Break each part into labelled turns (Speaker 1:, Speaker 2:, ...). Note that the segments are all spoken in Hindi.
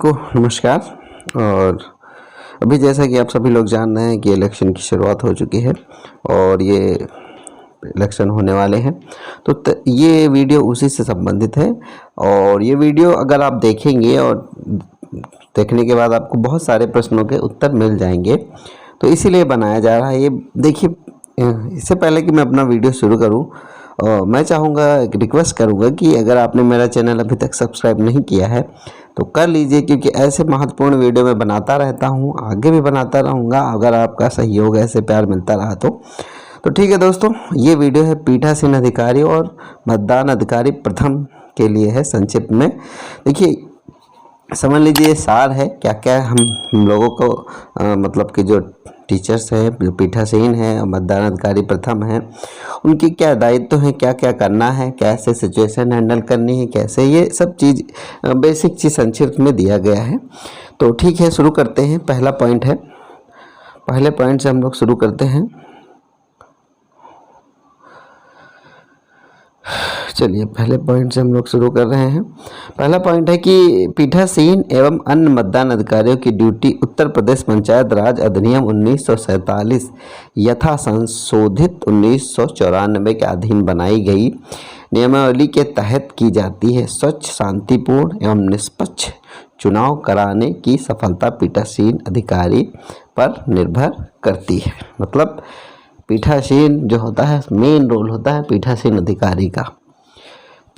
Speaker 1: को नमस्कार। और अभी जैसा कि आप सभी लोग जान रहे हैं कि इलेक्शन की शुरुआत हो चुकी है और ये इलेक्शन होने वाले हैं, तो ये वीडियो उसी से संबंधित है। और ये वीडियो अगर आप देखेंगे और देखने के बाद आपको बहुत सारे प्रश्नों के उत्तर मिल जाएंगे, तो इसीलिए बनाया जा रहा है। ये देखिए, इससे पहले कि मैं अपना वीडियो शुरू करूं, मैं चाहूँगा, एक रिक्वेस्ट करूँगा कि अगर आपने मेरा चैनल अभी तक सब्सक्राइब नहीं किया है तो कर लीजिए, क्योंकि ऐसे महत्वपूर्ण वीडियो मैं बनाता रहता हूँ, आगे भी बनाता रहूँगा अगर आपका सहयोग ऐसे प्यार मिलता रहा तो ठीक है दोस्तों। ये वीडियो है पीठासीन अधिकारी और मतदान अधिकारी प्रथम के लिए है। संक्षिप्त में देखिए, समझ लीजिए सार है क्या क्या हम लोगों को मतलब कि जो टीचर्स हैं, जो पीठासीन हैं और मतदान अधिकारी प्रथम हैं, उनकी क्या दायित्व है, क्या क्या करना है, कैसे सिचुएशन हैंडल करनी है, कैसे, ये सब चीज़ बेसिक चीज़ संक्षिप्त में दिया गया है। तो ठीक है, शुरू करते हैं। पहला पॉइंट है, पहले पॉइंट से हम लोग शुरू करते हैं। चलिए, पहले पॉइंट से हम लोग शुरू कर रहे हैं। पहला पॉइंट है कि पीठासीन एवं अन्य मतदान अधिकारियों की ड्यूटी उत्तर प्रदेश पंचायत राज अधिनियम 1947 यथा संशोधित 1994 के अधीन बनाई गई नियमावली के तहत की जाती है। स्वच्छ, शांतिपूर्ण एवं निष्पक्ष चुनाव कराने की सफलता पीठासीन अधिकारी पर निर्भर करती है। मतलब पीठासीन जो होता है, मेन रोल होता है पीठासीन अधिकारी का।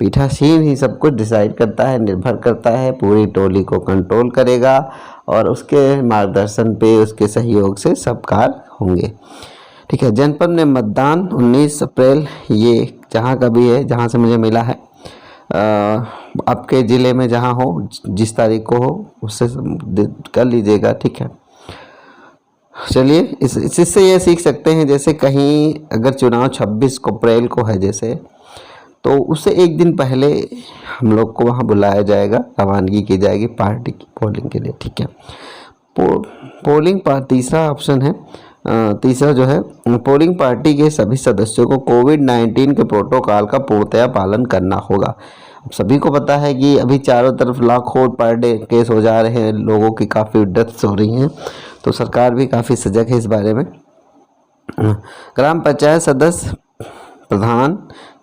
Speaker 1: पीठासीन ही सब कुछ डिसाइड करता है, निर्भर करता है, पूरी टोली को कंट्रोल करेगा और उसके मार्गदर्शन पे, उसके सहयोग से सब कार्य होंगे। ठीक है। जनपद में मतदान 19 अप्रैल, ये जहाँ का भी है, जहाँ से मुझे मिला है, आपके ज़िले में जहाँ हो, जिस तारीख को हो, उससे कर लीजिएगा। ठीक है। चलिए, इससे ये सीख सकते हैं, जैसे कहीं अगर चुनाव 26 अप्रैल को है जैसे, तो उससे एक दिन पहले हम लोग को वहाँ बुलाया जाएगा, रवानगी की जाएगी पार्टी की पोलिंग के लिए। ठीक है। पोलिंग पार्टी, तीसरा ऑप्शन है, तीसरा जो है, पोलिंग पार्टी के सभी सदस्यों को कोविड-19 के प्रोटोकॉल का पूर्णतया पालन करना होगा। अब सभी को पता है कि अभी चारों तरफ लाखों पर डे केस हो जा रहे हैं, लोगों की काफ़ी डेथ्स हो रही हैं, तो सरकार भी काफ़ी सजग है इस बारे में। ग्राम पंचायत सदस्य, प्रधान,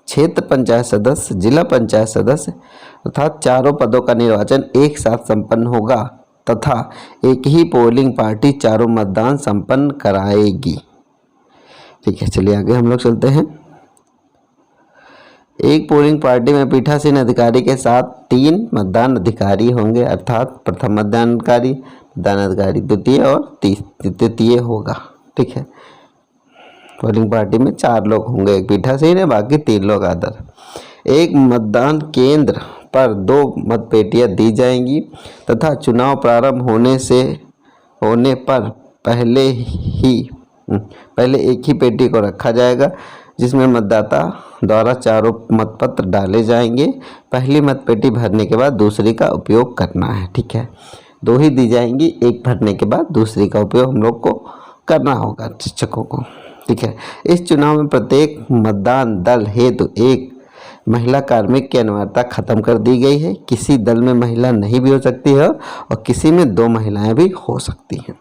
Speaker 1: क्षेत्र पंचायत सदस्य, जिला पंचायत सदस्य अर्थात चारों पदों का निर्वाचन एक साथ संपन्न होगा तथा एक ही पोलिंग पार्टी चारों मतदान संपन्न कराएगी। ठीक है। चलिए आगे हम लोग चलते हैं। एक पोलिंग पार्टी में पीठासीन अधिकारी के साथ 3 मतदान अधिकारी होंगे, अर्थात प्रथम मतदान अधिकारी द्वितीय और तृतीय होगा। ठीक है। पोलिंग पार्टी में 4 लोग होंगे, एक पीठासीन है, बाकी 3 लोग अदर। एक मतदान केंद्र पर 2 मतपेटियां दी जाएंगी तथा चुनाव प्रारंभ होने पर पहले एक ही पेटी को रखा जाएगा, जिसमें मतदाता द्वारा चारों मतपत्र डाले जाएंगे। पहली मतपेटी भरने के बाद दूसरी का उपयोग करना है। ठीक है। 2 ही दी जाएंगी, एक भरने के बाद दूसरी का उपयोग हम लोग को करना होगा, शिक्षकों को। ठीक है। इस चुनाव में प्रत्येक मतदान दल हेतु एक महिला कार्मिक की अनिवार्यता खत्म कर दी गई है। किसी दल में महिला नहीं भी हो सकती है और किसी में 2 महिलाएं भी हो सकती हैं।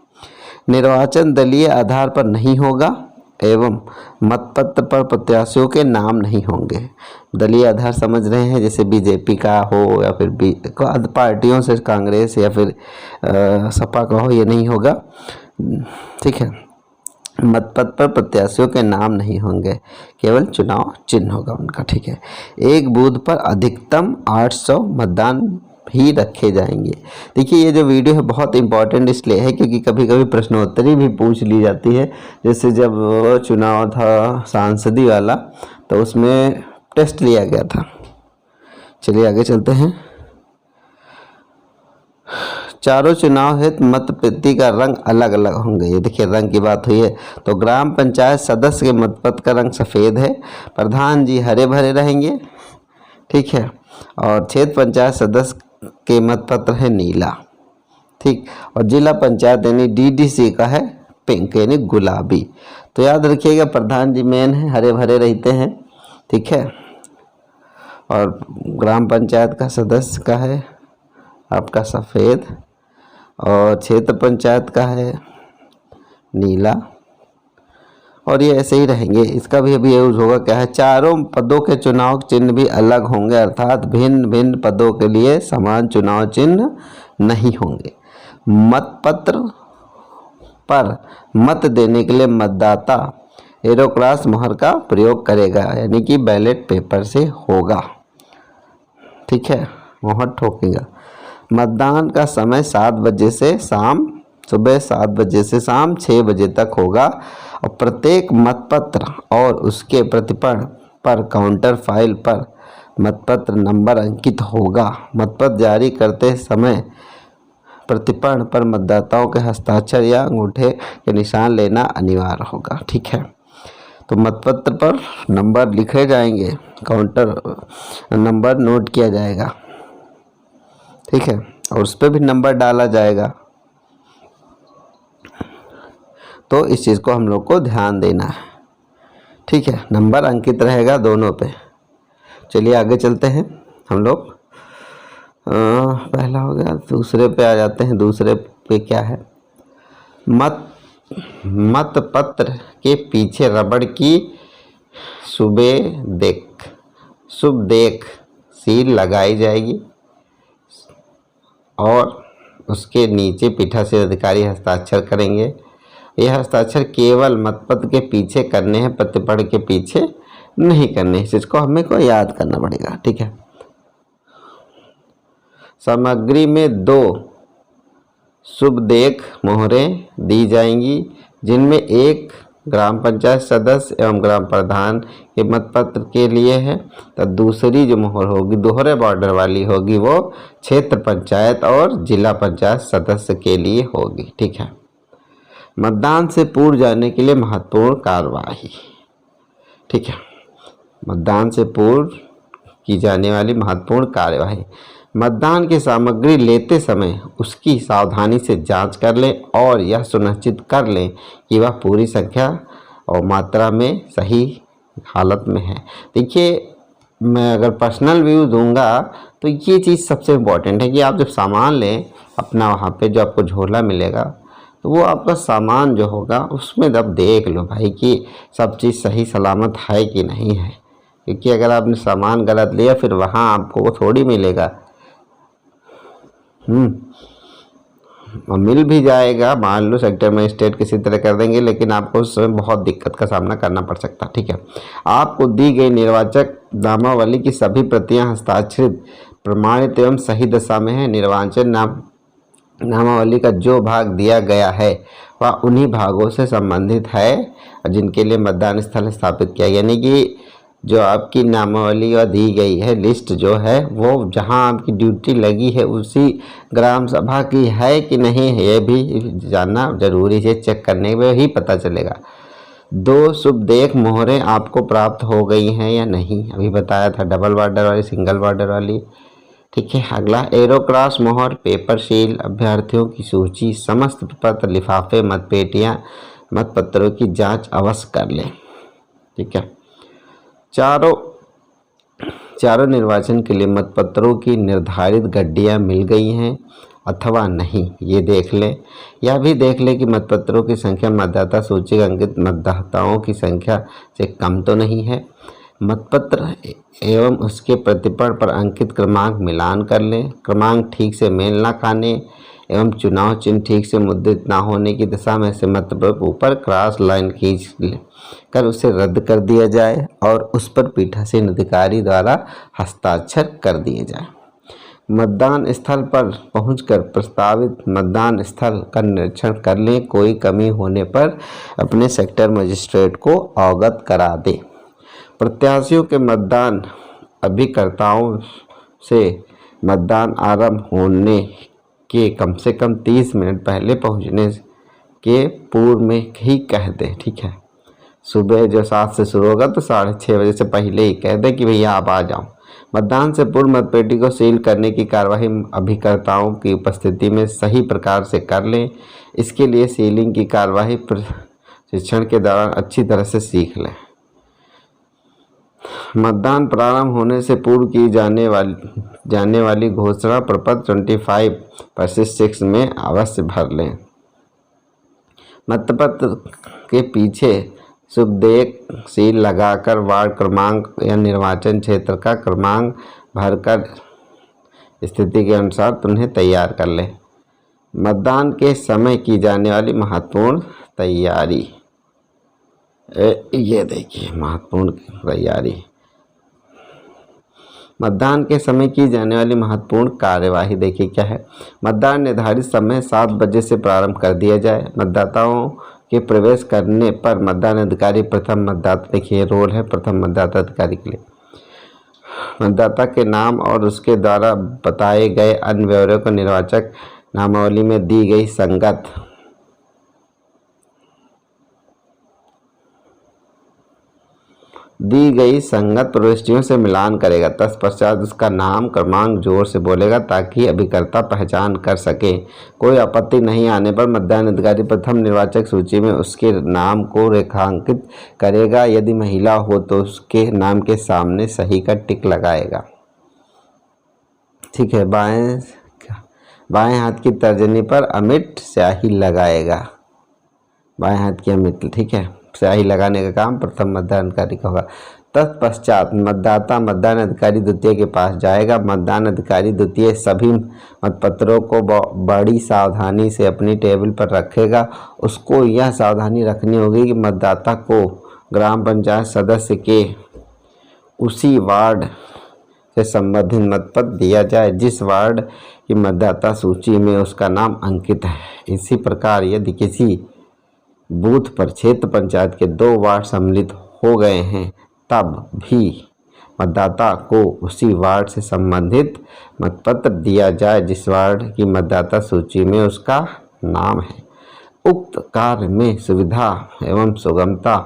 Speaker 1: निर्वाचन दलीय आधार पर नहीं होगा एवं मतपत्र पर प्रत्याशियों के नाम नहीं होंगे। दलीय आधार समझ रहे हैं, जैसे बीजेपी का हो या फिर पार्टियों से कांग्रेस या फिर सपा का हो, ये नहीं होगा। ठीक है। मतपत्र पर प्रत्याशियों के नाम नहीं होंगे, केवल चुनाव चिन्ह होगा उनका। ठीक है। एक बूथ पर अधिकतम 800 मतदान भी रखे जाएंगे। देखिए, ये जो वीडियो है बहुत इंपॉर्टेंट इसलिए है क्योंकि कभी कभी प्रश्नोत्तरी भी पूछ ली जाती है। जैसे जब चुनाव था सांसदी वाला, तो उसमें टेस्ट लिया गया था। चलिए आगे चलते हैं। चारों चुनाव हेतु मतपेटी का रंग अलग अलग होंगे। ये देखिए, रंग की बात हुई है तो ग्राम पंचायत सदस्य के मतपत्र का रंग सफ़ेद है, प्रधान जी हरे भरे रहेंगे। ठीक है। और क्षेत्र पंचायत सदस्य के मतपत्र है नीला। ठीक। और जिला पंचायत यानी डीडीसी का है पिंक यानी गुलाबी। तो याद रखिएगा, प्रधान जी मेन है, हरे भरे रहते हैं। ठीक है। और ग्राम पंचायत का सदस्य का है आपका सफ़ेद और क्षेत्र पंचायत का है नीला, और ये ऐसे ही रहेंगे। इसका भी अभी यूज होगा क्या है, चारों पदों के चुनाव चिन्ह भी अलग होंगे, अर्थात भिन्न भिन्न पदों के लिए समान चुनाव चिन्ह नहीं होंगे। मतपत्र पर मत देने के लिए मतदाता एरो क्रॉस मोहर का प्रयोग करेगा, यानी कि बैलेट पेपर से होगा। ठीक है, मोहर ठोकेगा। मतदान का समय 7 बजे से शाम सुबह 7 बजे से शाम 6 बजे तक होगा, और प्रत्येक मतपत्र और उसके प्रतिपण पर काउंटर फाइल पर मतपत्र नंबर अंकित होगा। मतपत्र जारी करते समय प्रतिपण पर मतदाताओं के हस्ताक्षर या अंगूठे के निशान लेना अनिवार्य होगा। ठीक है, तो मतपत्र पर नंबर लिखे जाएंगे, काउंटर नंबर नोट किया जाएगा। ठीक है, और उस पर भी नंबर डाला जाएगा। तो इस चीज़ को हम लोग को ध्यान देना है। ठीक है, नंबर अंकित रहेगा दोनों पे। चलिए आगे चलते हैं हम लोग। पहला हो गया, दूसरे पे आ जाते हैं। दूसरे पे क्या है, मतपत्र के पीछे रबड़ की शुभ देख सील लगाई जाएगी और उसके नीचे पीठासीन अधिकारी हस्ताक्षर करेंगे। यह हस्ताक्षर केवल मतपत्र के पीछे करने हैं, प्रतिपण के पीछे नहीं करने। इस चीज़ को हमें को याद करना पड़ेगा। ठीक है, सामग्री में 2 शुभ देख मोहरें दी जाएंगी, जिनमें एक ग्राम पंचायत सदस्य एवं ग्राम प्रधान के मतपत्र के लिए है, तो दूसरी जो मोहर होगी दोहरे बॉर्डर वाली होगी, वो क्षेत्र पंचायत और जिला पंचायत सदस्य के लिए होगी। ठीक है, मतदान से पूर्व जाने के लिए महत्वपूर्ण कार्यवाही। ठीक है, मतदान से पूर्व की जाने वाली महत्वपूर्ण कार्यवाही। मतदान की सामग्री लेते समय उसकी सावधानी से जांच कर लें और यह सुनिश्चित कर लें कि वह पूरी संख्या और मात्रा में सही हालत में है। देखिए, मैं अगर पर्सनल व्यू दूंगा तो ये चीज़ सबसे इम्पोर्टेंट है कि आप जब सामान लें अपना, वहाँ पे जो आपको झोला मिलेगा, तो वो आपका सामान जो होगा उसमें जब देख लो भाई कि सब चीज़ सही सलामत है कि नहीं है। क्योंकि अगर आपने सामान गलत लिया फिर वहाँ आपको वो थोड़ी मिलेगा। मिल भी जाएगा, मान लो सेक्टर मजिस्ट्रेट किसी तरह कर देंगे, लेकिन आपको उस समय बहुत दिक्कत का सामना करना पड़ सकता है। ठीक है, आपको दी गई निर्वाचक नामावली की सभी प्रतियां हस्ताक्षरित, प्रमाणित एवं सही दशा में है। निर्वाचन नामावली का जो भाग दिया गया है वह उन्हीं भागों से संबंधित है जिनके लिए मतदान स्थल स्थापित किया, यानी कि जो आपकी नामावली और दी गई है लिस्ट जो है वो जहां आपकी ड्यूटी लगी है उसी ग्राम सभा की है कि नहीं है, ये भी जानना जरूरी है। चेक करने में ही पता चलेगा। 2 शुभ देख मोहरें आपको प्राप्त हो गई हैं या नहीं, अभी बताया था, डबल बॉर्डर वाली, सिंगल बॉर्डर वाली। ठीक है, अगला एरो क्रॉस मोहर, पेपर सील, अभ्यर्थियों की सूची, समस्त पत्र लिफाफे, मतपेटियाँ, मतपत्रों की जाँच अवश्य कर लें। ठीक है, चारों निर्वाचन के लिए मतपत्रों की निर्धारित गड्डियां मिल गई हैं अथवा नहीं, ये देख लें। यह भी देख लें कि मतपत्रों की संख्या मतदाता सूची में अंकित मतदाताओं की संख्या से कम तो नहीं है। मतपत्र एवं उसके प्रतिपण पर अंकित क्रमांक मिलान कर लें। क्रमांक ठीक से मेल न खाने एवं चुनाव चिन्ह ठीक से मुद्रित न होने की दशा में से मतपत्र ऊपर क्रॉस लाइन खींच कर उसे रद्द कर दिया जाए और उस पर पीठासीन अधिकारी द्वारा हस्ताक्षर कर दिए जाए। मतदान स्थल पर पहुंचकर प्रस्तावित मतदान स्थल का निरीक्षण कर लें। कोई कमी होने पर अपने सेक्टर मजिस्ट्रेट को अवगत करा दें। प्रत्याशियों के मतदान अभिकर्ताओं से मतदान आरंभ होने के कम से कम 30 मिनट पहले पहुंचने के पूर्व में ही कह दें। ठीक है, सुबह जो 7 से शुरू होगा तो 6:30 बजे से पहले ही कह दें कि भैया आप आ जाओ। मतदान से पूर्व मतपेटी को सील करने की कार्यवाही अभिकर्ताओं की उपस्थिति में सही प्रकार से कर लें। इसके लिए सीलिंग की कार्यवाही प्रशिक्षण के दौरान अच्छी तरह से सीख लें। मतदान प्रारंभ होने से पूर्व की जाने वाली घोषणा प्रपत्र 25/6 में अवश्य भर लें। मतपत्र के पीछे शुभदेख सील लगाकर वार्ड क्रमांक या निर्वाचन क्षेत्र का क्रमांक भरकर स्थिति के अनुसार उन्हें तैयार कर लें। मतदान के समय की जाने वाली महत्वपूर्ण तैयारी, ये देखिए महत्वपूर्ण तैयारी। मतदान के समय की जाने वाली महत्वपूर्ण कार्यवाही देखिए क्या है। मतदान निर्धारित समय 7 बजे से प्रारंभ कर दिया जाए। मतदाताओं के प्रवेश करने पर मतदान अधिकारी प्रथम मतदाता, देखिए रोल है प्रथम मतदाता अधिकारी के लिए, मतदाता के नाम और उसके द्वारा बताए गए अन्य ब्यौरे को निर्वाचक नामावली में दी गई संगत प्रविष्टियों से मिलान करेगा। तत्पश्चात उसका नाम क्रमांक जोर से बोलेगा ताकि अभिकर्ता पहचान कर सके। कोई आपत्ति नहीं आने पर मतदान अधिकारी प्रथम निर्वाचक सूची में उसके नाम को रेखांकित करेगा। यदि महिला हो तो उसके नाम के सामने सही का टिक लगाएगा। ठीक है। बाएं हाथ की तर्जनी पर अमिट स्याही लगाएगा। बाएं हाथ की अमिट, ठीक है, स्याही लगाने का काम प्रथम मतदान अधिकारी का होगा। तत्पश्चात मतदाता मतदान अधिकारी द्वितीय के पास जाएगा। मतदान अधिकारी द्वितीय सभी मतपत्रों को बड़ी सावधानी से अपनी टेबल पर रखेगा। उसको यह सावधानी रखनी होगी कि मतदाता को ग्राम पंचायत सदस्य के उसी वार्ड से संबंधित मतपत्र दिया जाए जिस वार्ड की मतदाता सूची में उसका नाम अंकित है। इसी प्रकार यदि किसी बूथ पर क्षेत्र पंचायत के 2 वार्ड सम्मिलित हो गए हैं तब भी मतदाता को उसी वार्ड से संबंधित मतपत्र दिया जाए जिस वार्ड की मतदाता सूची में उसका नाम है। उक्त कार्य में सुविधा एवं सुगमता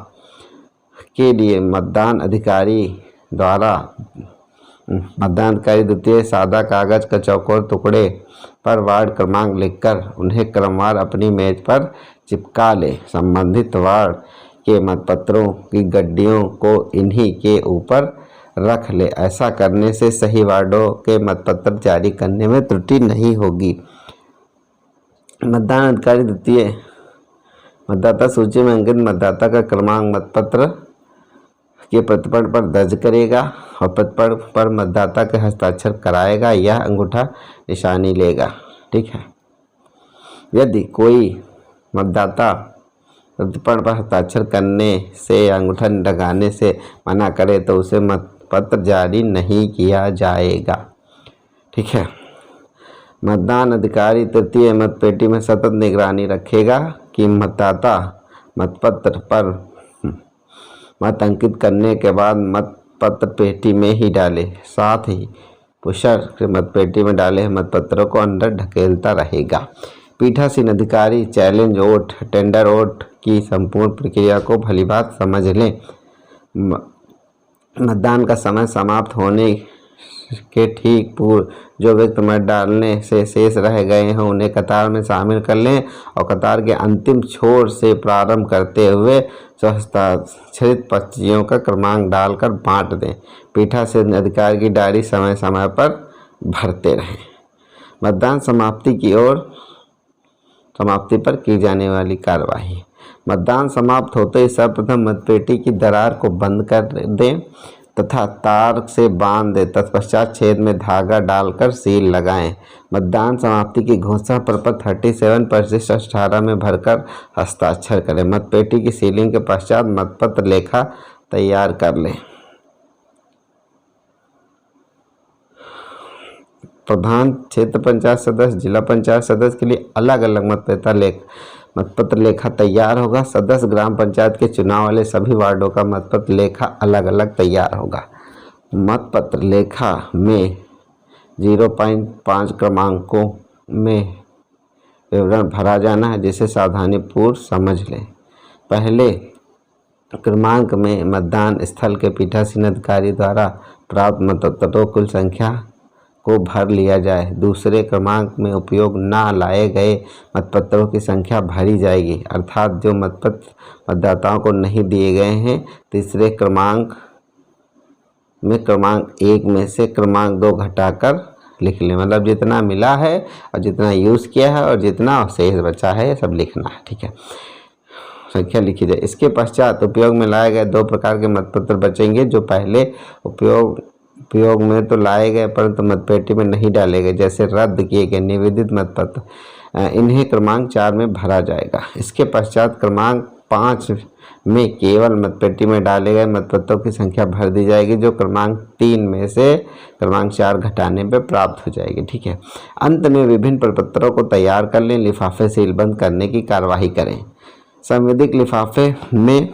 Speaker 1: के लिए मतदान अधिकारी द्वितीय सादा कागज का चौकोर टुकड़े पर वार्ड क्रमांक लिखकर उन्हें क्रमवार अपनी मेज पर चिपका ले। संबंधित वार्ड के मतपत्रों की गड्डियों को इन्हीं के ऊपर रख ले। ऐसा करने से सही वार्डों के मतपत्र जारी करने में त्रुटि नहीं होगी। मतदान अधिकारी द्वितीय मतदाता सूची में अंकित मतदाता का क्रमांक मतपत्र के प्रतिपत्र पर दर्ज करेगा और प्रतिपत्र पर मतदाता के हस्ताक्षर कराएगा या अंगूठा निशानी लेगा। ठीक है। यदि कोई मतदाता प्रतिपत्र पर हस्ताक्षर करने से या अंगूठा लगाने से मना करे तो उसे मतपत्र जारी नहीं किया जाएगा। ठीक है। मतदान अधिकारी तृतीय मतपेटी में सतत निगरानी रखेगा कि मतदाता मतपत्र पर मत अंकित करने के बाद मतपत्र पेटी में ही डाले। साथ ही पुशर के मतपेटी में डाले मतपत्रों को अंदर ढकेलता रहेगा। पीठासीन अधिकारी चैलेंज वोट, टेंडर वोट की संपूर्ण प्रक्रिया को भलीभांति समझ लें। मतदान का समय समाप्त होने के ठीक पूर्व जो व्यक्ति मत डालने से शेष रह गए हैं उन्हें कतार में शामिल कर लें और कतार के अंतिम छोर से प्रारंभ करते हुए हस्ताक्षरित पर्चियों का क्रमांक डालकर बांट दें। पीठासीन अधिकारी की डायरी समय समय पर भरते रहें। मतदान समाप्ति पर की जाने वाली कार्यवाही। मतदान समाप्त होते ही सर्वप्रथम मतपेटी की दरार को बंद कर दें तथा तार से बांध दें। तत्पश्चात छेद में धागा डालकर सील लगाएं। मतदान समाप्ति की घोषणा प्रपत्र 37/18 में भरकर हस्ताक्षर करें। मतपेटी की सीलिंग के पश्चात मतपत्र लेखा तैयार कर लें। प्रधान क्षेत्र पंचायत सदस्य, जिला पंचायत सदस्य के लिए अलग अलग मतपत्र लेखा तैयार होगा। सदस्य ग्राम पंचायत के चुनाव वाले सभी वार्डों का मतपत्र लेखा अलग अलग तैयार होगा। मतपत्र लेखा में 0.5 क्रमांकों में विवरण भरा जाना है जिसे सावधानीपूर्वक समझ लें। पहले क्रमांक में मतदान स्थल के पीठासीन अधिकारी द्वारा प्राप्त मतपत्रों कुल संख्या को भर लिया जाए। दूसरे क्रमांक में उपयोग न लाए गए मतपत्रों की संख्या भरी जाएगी, अर्थात जो मतपत्र मतदाताओं को नहीं दिए गए हैं तीसरे क्रमांक में क्रमांक 1 में से क्रमांक 2 घटाकर लिख लें। मतलब जितना मिला है और जितना यूज़ किया है और जितना शेष बचा है ये सब लिखना है। ठीक है, संख्या लिखी जाए। इसके पश्चात उपयोग में लाए गए 2 प्रकार के मतपत्र बचेंगे जो पहले उपयोग में तो लाए गए परंतु मतपेटी में नहीं डाले गए, जैसे रद्द किए गए निवेदित मतपत्र। इन्हें क्रमांक 4 में भरा जाएगा। इसके पश्चात क्रमांक 5 में केवल मतपेटी में डाले गए मतपत्रों की संख्या भर दी जाएगी जो क्रमांक 3 में से क्रमांक 4 घटाने पर प्राप्त हो जाएगी। ठीक है, अंत में विभिन्न प्रपत्रों को तैयार कर लें, लिफाफे सीलबंद करने की कार्यवाही करें। संवेदक लिफाफे में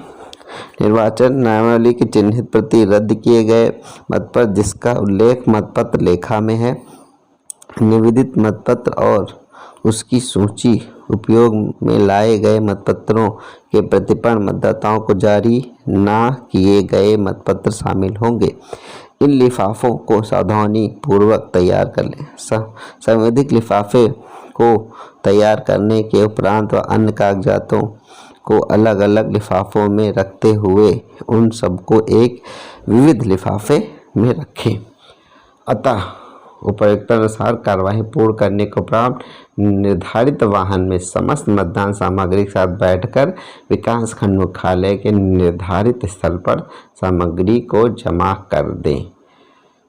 Speaker 1: निर्वाचन नामावली की चिन्हित प्रति रद्द किए गए मतपत्र जिसका उल्लेख मतपत्र लेखा में है, निवेदित मतपत्र और उसकी सूची, उपयोग में लाए गए मतपत्रों के प्रतिपूर्ण मतदाताओं को जारी न किए गए मतपत्र शामिल होंगे। इन लिफाफों को सावधानी पूर्वक तैयार कर लें। संवेदक लिफाफे को तैयार करने के उपरांत व अन्य कागजातों को अलग अलग लिफाफों में रखते हुए उन सबको एक विविध लिफाफे में रखें। अतः उपयुक्तानुसार कार्यवाही पूर्ण करने के उपरांत निर्धारित वाहन में समस्त मतदान सामग्री के साथ बैठकर विकासखंड मुख्यालय के निर्धारित स्थल पर सामग्री को जमा कर दें।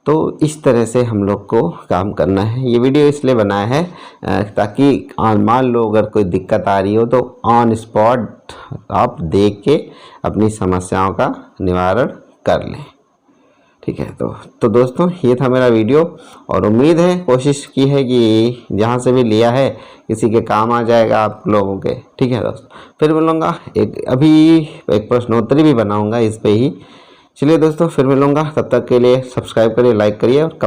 Speaker 1: तो इस तरह से हम लोग को काम करना है। ये वीडियो इसलिए बनाया है ताकि मान लो अगर कोई दिक्कत आ रही हो तो ऑन स्पॉट आप देख के अपनी समस्याओं का निवारण कर लें। ठीक है, तो दोस्तों ये था मेरा वीडियो और उम्मीद है, कोशिश की है कि जहाँ से भी लिया है किसी के काम आ जाएगा आप लोगों के। ठीक है दोस्तों, फिर मिलूँगा अभी एक प्रश्नोत्तरी भी बनाऊँगा इस पे ही। चलिए दोस्तों, फिर मिलूँगा, तब तक के लिए सब्सक्राइब करिए, लाइक करिए और